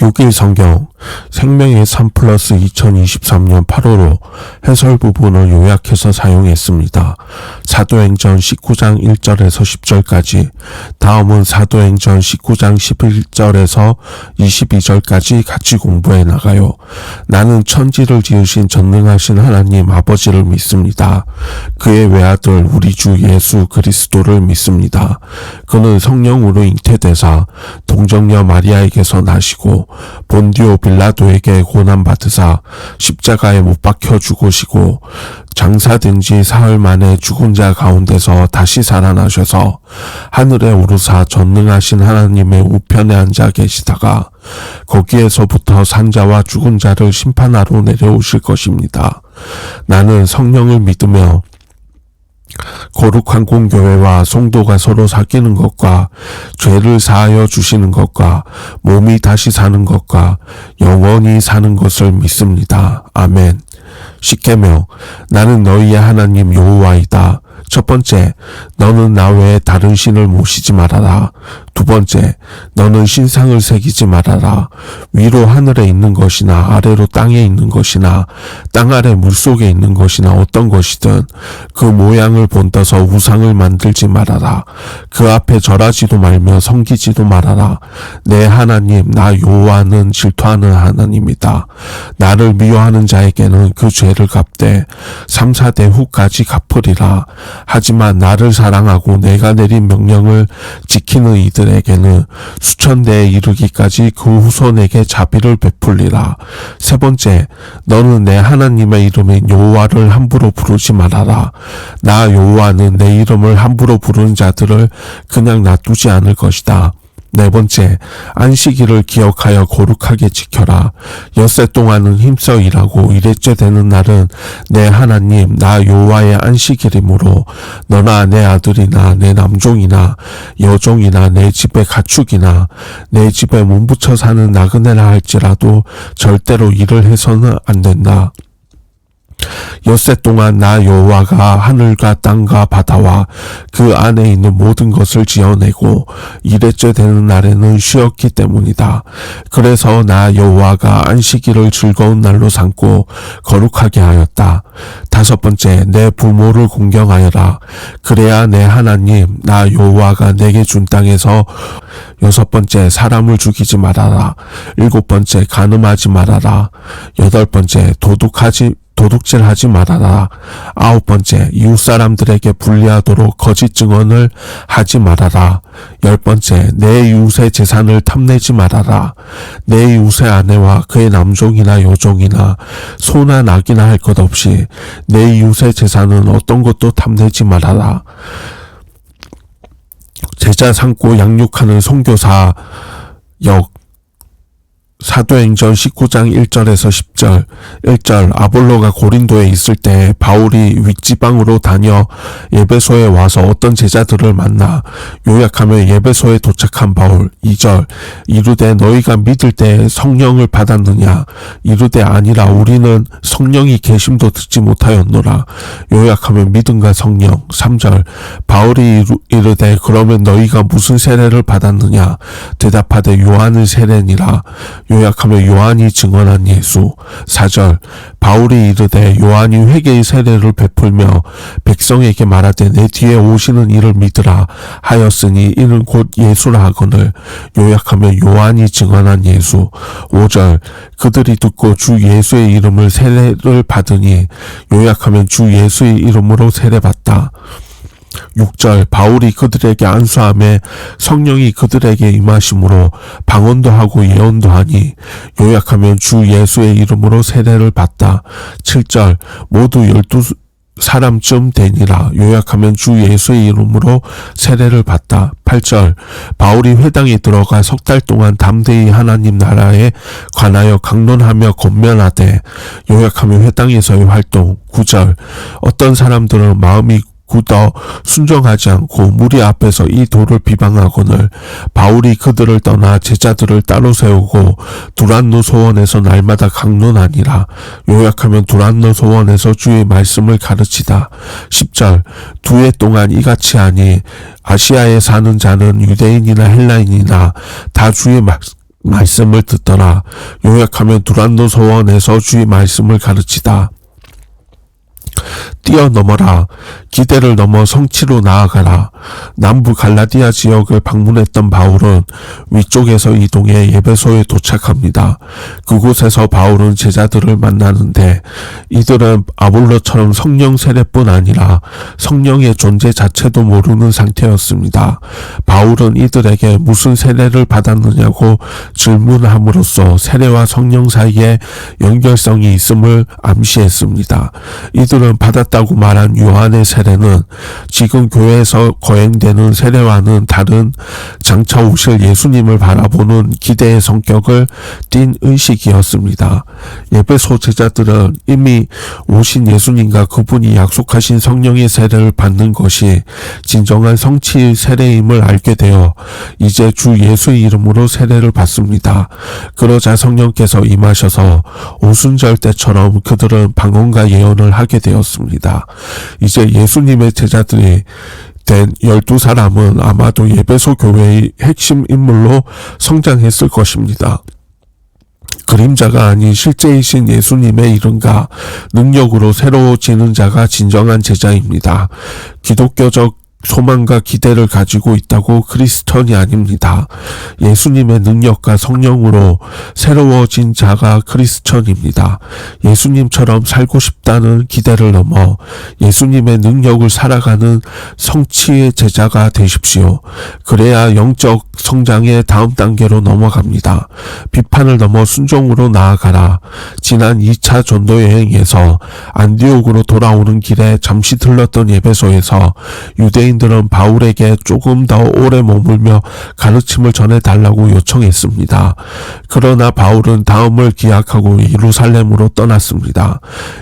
6일 성경 생명의 3플러스 2023년 8호로 해설 부분을 요약해서 사용했습니다. 사도행전 19장 1절에서 10절까지, 다음은 사도행전 19장 11절에서 22절까지 같이 공부해 나가요. 나는 천지를 지으신 전능하신 하나님 아버지를 믿습니다. 그의 외아들 우리 주 예수 그리스도를 믿습니다. 그는 성령으로 잉태되사 동정녀 마리아에게서 나시고 본디오 빌라도에게 고난받으사 십자가에 못 박혀 죽으시고 장사된 지 사흘 만에 죽은 자 가운데서 다시 살아나셔서 하늘에 오르사 전능하신 하나님의 우편에 앉아 계시다가 거기에서부터 산자와 죽은 자를 심판하러 내려오실 것입니다. 나는 성령을 믿으며 거룩한 공교회와 성도가 서로 사귀는 것과 죄를 사하여 주시는 것과 몸이 다시 사는 것과 영원히 사는 것을 믿습니다. 아멘. 십계명, 나는 너희의 하나님 여호와이다. 첫 번째, 너는 나 외에 다른 신을 모시지 말아라. 두 번째, 너는 신상을 새기지 말아라. 위로 하늘에 있는 것이나 아래로 땅에 있는 것이나 땅 아래 물속에 있는 것이나 어떤 것이든 그 모양을 본떠서 우상을 만들지 말아라. 그 앞에 절하지도 말며 섬기지도 말아라. 내 하나님 나 여호와는 질투하는 하나님이다. 나를 미워하는 자에게는 그 죄를 갚되 3, 4대 후까지 갚으리라. 하지만 나를 사랑하고 내가 내린 명령을 지키는 이들에게는 수천 대에 이르기까지 그 후손에게 자비를 베풀리라. 세 번째, 너는 내 하나님의 이름인 여호와를 함부로 부르지 말아라. 나 여호와는 내 이름을 함부로 부르는 자들을 그냥 놔두지 않을 것이다. 네 번째, 안식일을 기억하여 거룩하게 지켜라. 엿새 동안은 힘써 일하고 일했째 되는 날은 내 하나님 나 여호와의 안식일이므로 너나 내 아들이나 내 남종이나 여종이나 내 집의 가축이나 내 집에 몸붙여 사는 나그네라 할지라도 절대로 일을 해서는 안 된다. 엿새 동안 나 여호와가 하늘과 땅과 바다와 그 안에 있는 모든 것을 지어내고 이레째 되는 날에는 쉬었기 때문이다. 그래서 나 여호와가 안식일을 즐거운 날로 삼고 거룩하게 하였다. 다섯 번째, 내 부모를 공경하여라. 그래야 내 하나님 나 여호와가 내게 준 땅에서 여섯 번째, 사람을 죽이지 말아라. 일곱 번째, 간음하지 말아라. 여덟 번째, 도둑질하지 말아라. 아홉 번째, 이웃 사람들에게 불리하도록 거짓 증언을 하지 말아라. 열 번째, 내 이웃의 재산을 탐내지 말아라. 내 이웃의 아내와 그의 남종이나 여종이나 소나 낙이나 할 것 없이 내 이웃의 재산은 어떤 것도 탐내지 말아라. 제자 삼고 양육하는 선교사 역 사도행전 19장 1절에서 10절 1절, 아볼로가 고린도에 있을 때 바울이 윗지방으로 다녀 예배소에 와서 어떤 제자들을 만나 요약하며 예배소에 도착한 바울. 2절, 이르되 너희가 믿을 때 성령을 받았느냐. 이르되 아니라 우리는 성령이 계심도 듣지 못하였노라. 요약하며 믿음과 성령. 3절, 바울이 이르되 그러면 너희가 무슨 세례를 받았느냐. 대답하되 요한의 세례니라. 요약하며 요한이 증언한 예수. 4절, 바울이 이르되 요한이 회개의 세례를 베풀며 백성에게 말하되 내 뒤에 오시는 이를 믿으라 하였으니 이는 곧 예수라 하거늘. 요약하며 요한이 증언한 예수. 5절, 그들이 듣고 주 예수의 이름을 세례를 받으니 요약하면 주 예수의 이름으로 세례받다. 6절, 바울이 그들에게 안수하며 성령이 그들에게 임하심으로 방언도 하고 예언도 하니 요약하면 주 예수의 이름으로 세례를 받다. 7절, 모두 12사람쯤 되니라. 요약하면 주 예수의 이름으로 세례를 받다. 8절, 바울이 회당에 들어가 석 달 동안 담대히 하나님 나라에 관하여 강론하며 권면하되 요약하면 회당에서의 활동. 9절, 어떤 사람들은 마음이 굳어 순종하지 않고 무리 앞에서 이 도를 비방하거늘 바울이 그들을 떠나 제자들을 따로 세우고 두란노 소원에서 날마다 강론하니라. 요약하면 두란노 소원에서 주의 말씀을 가르치다. 10절, 두 해 동안 이같이 하니 아시아에 사는 자는 유대인이나 헬라인이나 다 주의 말씀을 듣더라. 요약하면 두란노 소원에서 주의 말씀을 가르치다. 뛰어넘어라. 기대를 넘어 성취로 나아가라. 남부 갈라디아 지역을 방문했던 바울은 위쪽에서 이동해 예배소에 도착합니다. 그곳에서 바울은 제자들을 만나는데 이들은 아볼로처럼 성령 세례뿐 아니라 성령의 존재 자체도 모르는 상태였습니다. 바울은 이들에게 무슨 세례를 받았느냐고 질문함으로써 세례와 성령 사이에 연결성이 있음을 암시했습니다. 이들은 받았다고 말한 요한의 세례는 지금 교회에서 거행되는 세례와는 다른 장차 오실 예수님을 바라보는 기대의 성격을 띤 의식이었습니다. 예배소 제자들은 이미 오신 예수님과 그분이 약속하신 성령의 세례를 받는 것이 진정한 성취의 세례임을 알게 되어 이제 주 예수의 이름으로 세례를 받습니다. 그러자 성령께서 임하셔서 오순절 때처럼 그들은 방언과 예언을 하게 되었습니다. 이제 예수님의 제자들이 된 12사람은 아마도 예배소 교회의 핵심 인물로 성장했을 것입니다. 그림자가 아닌 실제이신 예수님의 이름과 능력으로 새로워지는 자가 진정한 제자입니다. 기독교적 소망과 기대를 가지고 있다고 크리스천이 아닙니다. 예수님의 능력과 성령으로 새로워진 자가 크리스천입니다. 예수님처럼 살고 싶다는 기대를 넘어 예수님의 능력을 살아가는 성취의 제자가 되십시오. 그래야 영적 성장의 다음 단계로 넘어갑니다. 비판을 넘어 순종으로 나아가라. 지난 2차 전도 여행에서 안디옥으로 돌아오는 길에 잠시 들렀던 예배소에서 유대인들은 바울에게 조금 더 오래 머물며 가르침을 전해달라고 요청했습니다. 그러나 바울은 다음을 기약하고 예루살렘으로 떠났습니다.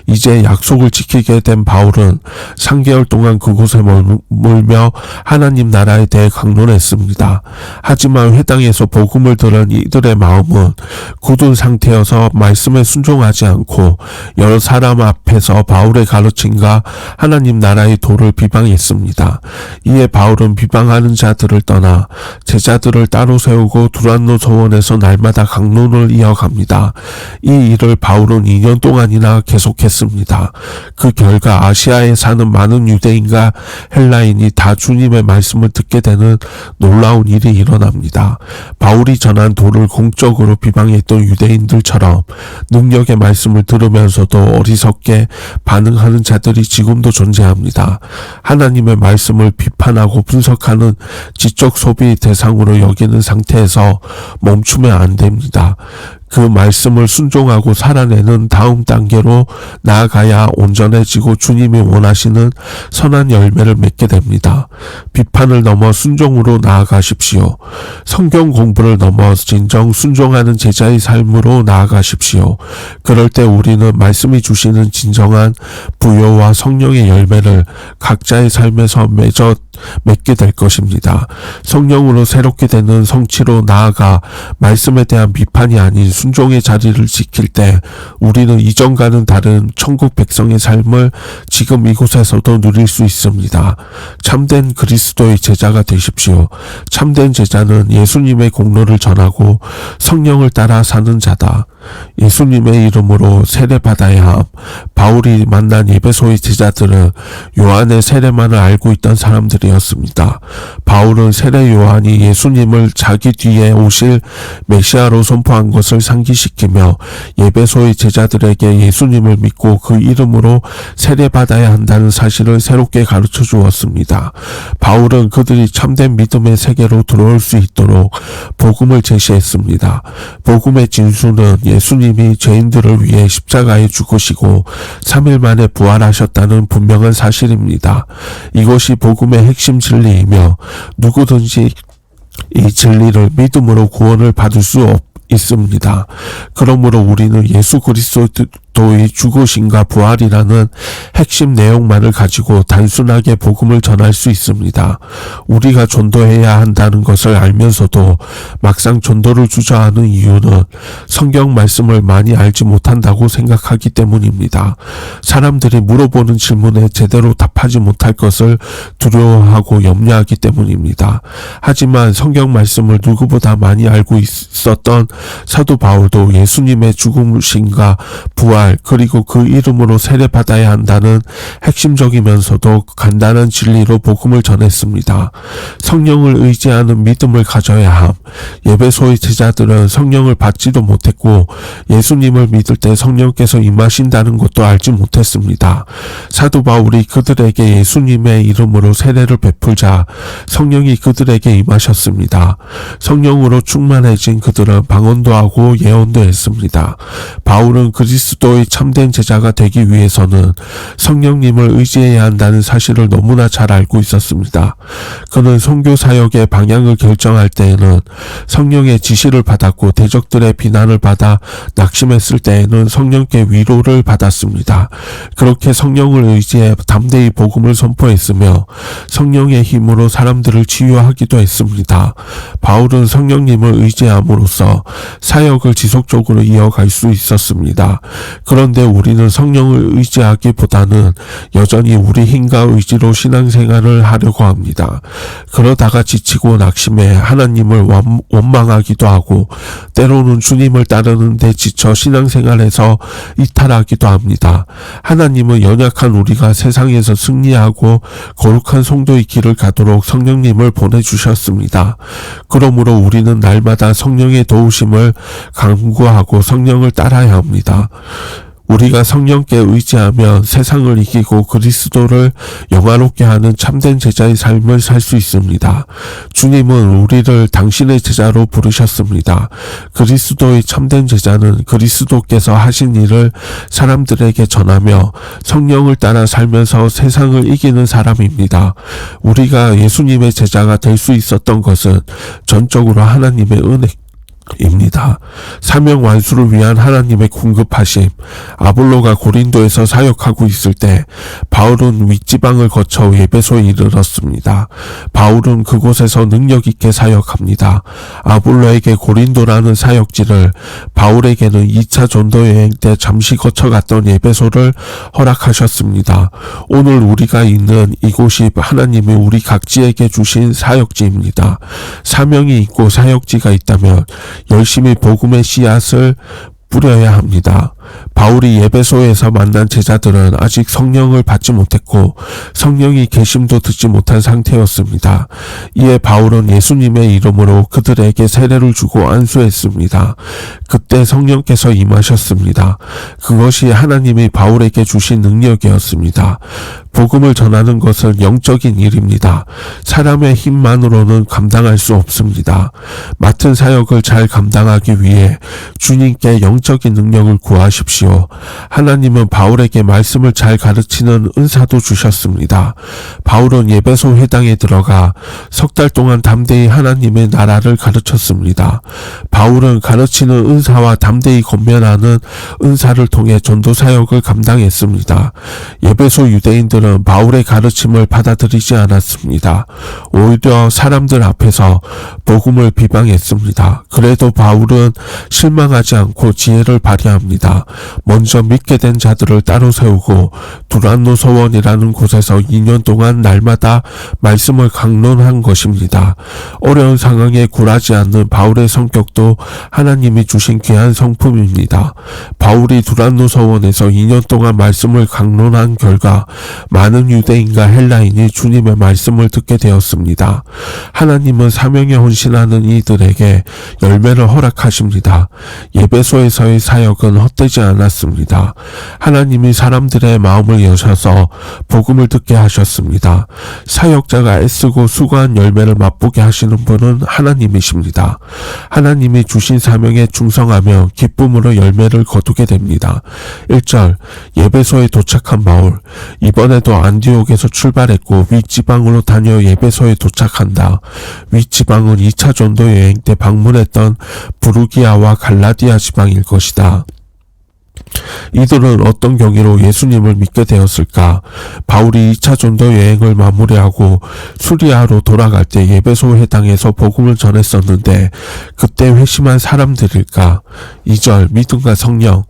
이제 약속을 지키게 된 바울은 3개월 동안 그곳에 머물며 하나님 나라에 대해 강론했습니다. 하지만 회당에서 복음을 들은 이들의 마음은 굳은 상태여서 말씀에 순종하지 않고 여러 사람 앞에서 바울의 가르침과 하나님 나라의 도를 비방했습니다. 이에 바울은 비방하는 자들을 떠나 제자들을 따로 세우고 두란노 소원에서 날마다 강론을 이어갑니다. 이 일을 바울은 2년 동안이나 계속했습니다. 그 결과 아시아에 사는 많은 유대인과 헬라인이 다 주님의 말씀을 듣게 되는 놀라운 일이 일어납니다. 바울이 전한 도를 공적으로 비방했던 유대인들처럼 능력의 말씀을 들으면서도 어리석게 반응하는 자들이 지금도 존재합니다. 하나님의 말씀을 비판하고 분석하는 지적 소비 대상으로 여기는 상태에서 멈추면 안 됩니다. 그 말씀을 순종하고 살아내는 다음 단계로 나아가야 온전해지고 주님이 원하시는 선한 열매를 맺게 됩니다. 비판을 넘어 순종으로 나아가십시오. 성경 공부를 넘어 진정 순종하는 제자의 삶으로 나아가십시오. 그럴 때 우리는 말씀이 주시는 진정한 부요와 성령의 열매를 각자의 삶에서 맺게 될 것입니다. 성령으로 새롭게 되는 성취로 나아가 말씀에 대한 비판이 아닌 순종의 자리를 지킬 때 우리는 이전과는 다른 천국 백성의 삶을 지금 이곳에서도 누릴 수 있습니다. 참된 그리스도의 제자가 되십시오. 참된 제자는 예수님의 공로를 전하고 성령을 따라 사는 자다. 예수님의 이름으로 세례받아야 함. 바울이 만난 예배소의 제자들은 요한의 세례만을 알고 있던 사람들이었습니다. 바울은 세례 요한이 예수님을 자기 뒤에 오실 메시아로 선포한 것을 상기시키며 예배소의 제자들에게 예수님을 믿고 그 이름으로 세례받아야 한다는 사실을 새롭게 가르쳐 주었습니다. 바울은 그들이 참된 믿음의 세계로 들어올 수 있도록 복음을 제시했습니다. 복음의 진수는 예수님이 죄인들을 위해 십자가에 죽으시고 3일 만에 부활하셨다는 분명한 사실입니다. 이것이 복음의 핵심 진리이며 누구든지 이 진리를 믿음으로 구원을 받을 수 있습니다. 그러므로 우리는 예수 그리스도를 그리스도의 죽으심과 부활이라는 핵심 내용만을 가지고 단순하게 복음을 전할 수 있습니다. 우리가 전도해야 한다는 것을 알면서도 막상 전도를 주저하는 이유는 성경 말씀을 많이 알지 못한다고 생각하기 때문입니다. 사람들이 물어보는 질문에 제대로 답하지 못할 것을 두려워하고 염려하기 때문입니다. 하지만 성경 말씀을 누구보다 많이 알고 있었던 사도 바울도 예수님의 죽으심과 부활 그리고 그 이름으로 세례받아야 한다는 핵심적이면서도 간단한 진리로 복음을 전했습니다. 성령을 의지하는 믿음을 가져야 함. 예배소의 제자들은 성령을 받지도 못했고 예수님을 믿을 때 성령께서 임하신다는 것도 알지 못했습니다. 사도 바울이 그들에게 예수님의 이름으로 세례를 베풀자 성령이 그들에게 임하셨습니다. 성령으로 충만해진 그들은 방언도 하고 예언도 했습니다. 바울은 그리스도의 참된 제자가 되기 위해서는 성령님을 의지해야 한다는 사실을 너무나 잘 알고 있었습니다. 그는 선교 사역의 방향을 결정할 때에는 성령의 지시를 받았고 대적들의 비난을 받아 낙심했을 때에는 성령께 위로를 받았습니다. 그렇게 성령을 의지해 담대히 복음을 선포했으며 성령의 힘으로 사람들을 치유하기도 했습니다. 바울은 성령님을 의지함으로써 사역을 지속적으로 이어갈 수 있었습니다. 그런데 우리는 성령을 의지하기보다는 여전히 우리 힘과 의지로 신앙생활을 하려고 합니다. 그러다가 지치고 낙심해 하나님을 원망하기도 하고 때로는 주님을 따르는 데 지쳐 신앙생활에서 이탈하기도 합니다. 하나님은 연약한 우리가 세상에서 승리하고 거룩한 성도의 길을 가도록 성령님을 보내주셨습니다. 그러므로 우리는 날마다 성령의 도우심을 간구하고 성령을 따라야 합니다. 우리가 성령께 의지하면 세상을 이기고 그리스도를 영화롭게 하는 참된 제자의 삶을 살 수 있습니다. 주님은 우리를 당신의 제자로 부르셨습니다. 그리스도의 참된 제자는 그리스도께서 하신 일을 사람들에게 전하며 성령을 따라 살면서 세상을 이기는 사람입니다. 우리가 예수님의 제자가 될 수 있었던 것은 전적으로 하나님의 은혜입니다. 사명 완수를 위한 하나님의 궁급하심. 아볼로가 고린도에서 사역하고 있을 때 바울은 윗지방을 거쳐 에베소에 이르렀습니다. 바울은 그곳에서 능력 있게 사역합니다. 아볼로에게 고린도라는 사역지를, 바울에게는 2차 전도 여행 때 잠시 거쳐갔던 에베소를 허락하셨습니다. 오늘 우리가 있는 이곳이 하나님이 우리 각지에게 주신 사역지입니다. 사명이 있고 사역지가 있다면 열심히 복음의 씨앗을 뿌려야 합니다. 바울이 에베소에서 만난 제자들은 아직 성령을 받지 못했고 성령이 계심도 듣지 못한 상태였습니다. 이에 바울은 예수님의 이름으로 그들에게 세례를 주고 안수했습니다. 그때 성령께서 임하셨습니다. 그것이 하나님이 바울에게 주신 능력이었습니다. 복음을 전하는 것은 영적인 일입니다. 사람의 힘만으로는 감당할 수 없습니다. 맡은 사역을 잘 감당하기 위해 주님께 영적인 능력을 구하십시오. 하나님은 바울에게 말씀을 잘 가르치는 은사도 주셨습니다. 바울은 에베소 회당에 들어가 석 달 동안 담대히 하나님의 나라를 가르쳤습니다. 바울은 가르치는 은사와 담대히 권면하는 은사를 통해 전도 사역을 감당했습니다. 에베소 유대인들은 바울의 가르침을 받아들이지 않았습니다. 오히려 사람들 앞에서 복음을 비방했습니다. 그래도 바울은 실망하지 않고 지혜를 발휘합니다. 먼저 믿게 된 자들을 따로 세우고 두란노 서원이라는 곳에서 2년 동안 날마다 말씀을 강론한 것입니다. 어려운 상황에 굴하지 않는 바울의 성격도 하나님이 주신 귀한 성품입니다. 바울이 두란노 서원에서 2년 동안 말씀을 강론한 결과 많은 유대인과 헬라인이 주님의 말씀을 듣게 되었습니다. 하나님은 사명에 헌신하는 이들에게 열매를 허락하십니다. 에베소에서의 사역은 헛되지 않았습니다. 하나님이 사람들의 마음을 여셔서 복음을 듣게 하셨습니다. 사역자가 애쓰고 수고한 열매를 맛보게 하시는 분은 하나님이십니다. 하나님이 주신 사명에 충성하며 기쁨으로 열매를 거두게 됩니다. 1절, 에베소에 도착한 바울. 이번에도 안디옥에서 출발했고 윗지방으로 다녀 에베소에 도착한다. 윗지방은 2차 전도 여행 때 방문했던 부르기아와 갈라디아 지방일 것이다. 이들은 어떤 경위로 예수님을 믿게 되었을까? 바울이 2차 전도 여행을 마무리하고 수리아로 돌아갈 때 예배소 회당에서 복음을 전했었는데 그때 회심한 사람들일까? 2절 믿음과 성령.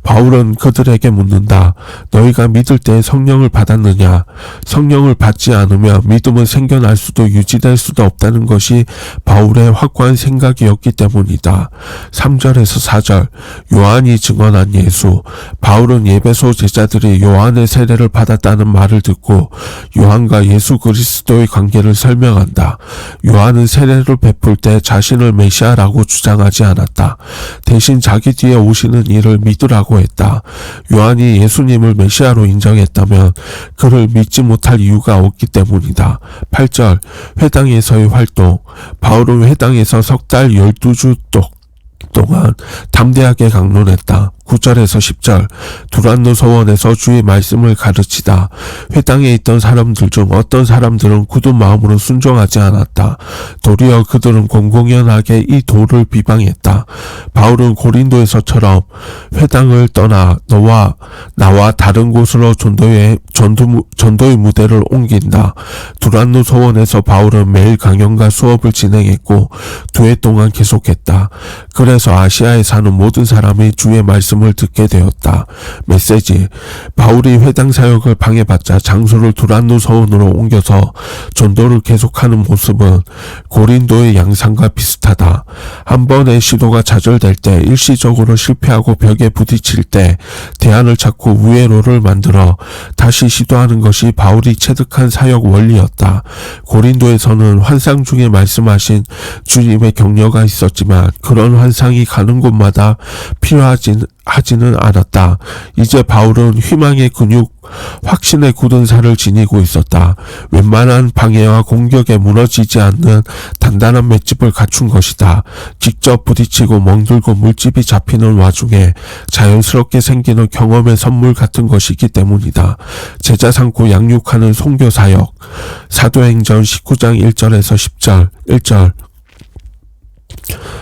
바울은 그들에게 묻는다. 너희가 믿을 때 성령을 받았느냐? 성령을 받지 않으면 믿음은 생겨날 수도 유지될 수도 없다는 것이 바울의 확고한 생각이었기 때문이다. 3절에서 4절. 요한이 증언한 예수. 바울은 예배소 제자들이 요한의 세례를 받았다는 말을 듣고 요한과 예수 그리스도의 관계를 설명한다. 요한은 세례를 베풀 때 자신을 메시아라고 주장하지 않았다. 대신 자기 뒤에 오시는 이를 믿으라고 했다. 요한이 예수님을 메시아로 인정했다면 그를 믿지 못할 이유가 없기 때문이다. 8절 회당에서의 활동. 바울은 회당에서 석 달 12주 동안 담대하게 강론했다. 9절에서 10절 두란노 서원에서 주의 말씀을 가르치다. 회당에 있던 사람들 중 어떤 사람들은 굳은 마음으로 순종하지 않았다. 도리어 그들은 공공연하게 이 도를 비방했다. 바울은 고린도에서처럼 회당을 떠나 나와 다른 곳으로 전도의 무대를 옮긴다. 두란노 서원에서 바울은 매일 강연과 수업을 진행했고 2해 동안 계속했다. 그래서 아시아에 사는 모든 사람이 주의 말씀을 듣게 되었다. 메시지. 바울이 회당 사역을 방해받자 장소를 두란노 서원으로 옮겨서 전도를 계속하는 모습은 고린도의 양상과 비슷하다. 한 번의 시도가 좌절될 때 일시적으로 실패하고 벽에 부딪힐 때 대안을 찾고 우회로를 만들어 다시 시도하는 것이 바울이 체득한 사역 원리였다. 고린도에서는 환상 중에 말씀하신 주님의 격려가 있었지만 그런 환상이 가는 곳마다 필요하지는 않았다. 이제 바울은 희망의 근육, 확신의 굳은 살을 지니고 있었다. 웬만한 방해와 공격에 무너지지 않는 단단한 맷집을 갖춘 것이다. 직접 부딪히고 멍들고 물집이 잡히는 와중에 자연스럽게 생기는 경험의 선물 같은 것이기 때문이다. 제자 삼고 양육하는 선교 사역. 사도행전 19장 1절에서 10절 1절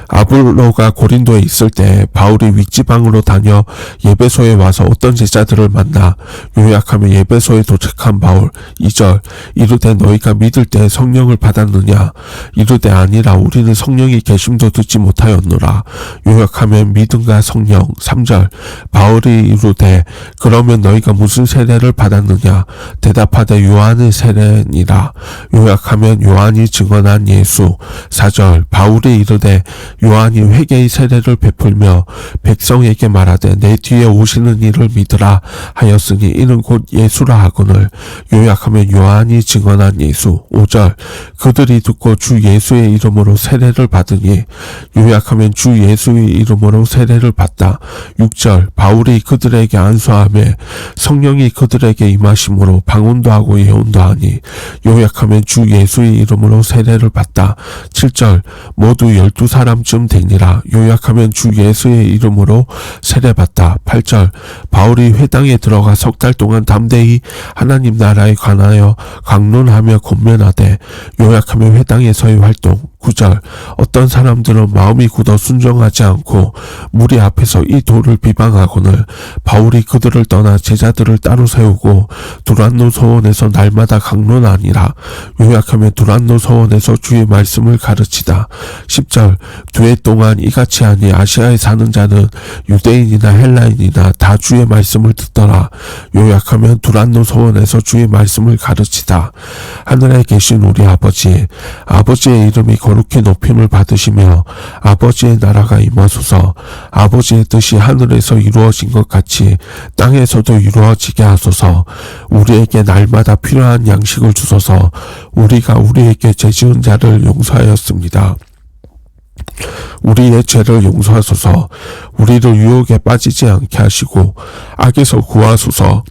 아볼로가 고린도에 있을 때 바울이 윗지방으로 다녀 예배소에 와서 어떤 제자들을 만나 요약하면 예배소에 도착한 바울. 2절 이르되 너희가 믿을 때 성령을 받았느냐? 이르되 아니라 우리는 성령이 계심도 듣지 못하였노라. 요약하면 믿음과 성령. 3절 바울이 이르되 그러면 너희가 무슨 세례를 받았느냐? 대답하되 요한의 세례니라. 요약하면 요한이 증언한 예수. 4절 바울이 이르되 요한이 회개의 세례를 베풀며 백성에게 말하되 내 뒤에 오시는 이를 믿으라 하였으니 이는 곧 예수라 하거늘. 요약하면 요한이 증언한 예수. 5절 그들이 듣고 주 예수의 이름으로 세례를 받으니. 요약하면 주 예수의 이름으로 세례를 받다. 6절 바울이 그들에게 안수하며 성령이 그들에게 임하심으로 방언도 하고 예언도 하니. 요약하면 주 예수의 이름으로 세례를 받다. 7절 모두 12사람쯤 되니라. 요약하면 주 예수의 이름으로 세례받다. 8절 바울이 회당에 들어가 석 달 동안 담대히 하나님 나라에 관하여 강론하며 권면하되. 요약하면 회당에서의 활동. 9절 어떤 사람들은 마음이 굳어 순종하지 않고 무리 앞에서 이 도를 비방하거늘. 바울이 그들을 떠나 제자들을 따로 세우고 두란노 서원에서 날마다 강론하니라. 요약하면 두란노 서원에서 주의 말씀을 가르치다. 10절 2해 동안 이같이 하니 아시아에 사는 자는 유대인이나 헬라인이나 다 주의 말씀을 듣더라. 요약하면 두란노 서원에서 주의 말씀을 가르치다. 하늘에 계신 우리 아버지, 아버지의 이름이 거룩히 높임을 받으시며 아버지의 나라가 임하소서. 아버지의 뜻이 하늘에서 이루어진 것 같이 땅에서도 이루어지게 하소서. 우리에게 날마다 필요한 양식을 주소서. 우리가 우리에게 죄지은 자를 용서하였습니다. 우리의 죄를 용서하소서. 우리를 유혹에 빠지지 않게 하시고 악에서 구하소서.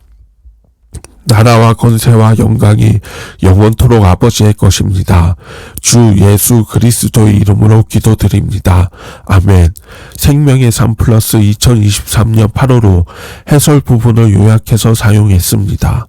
나라와 권세와 영광이 영원토록 아버지의 것입니다. 주 예수 그리스도의 이름으로 기도드립니다. 아멘. 생명의 삶 플러스 2023년 8월호 해설 부분을 요약해서 사용했습니다.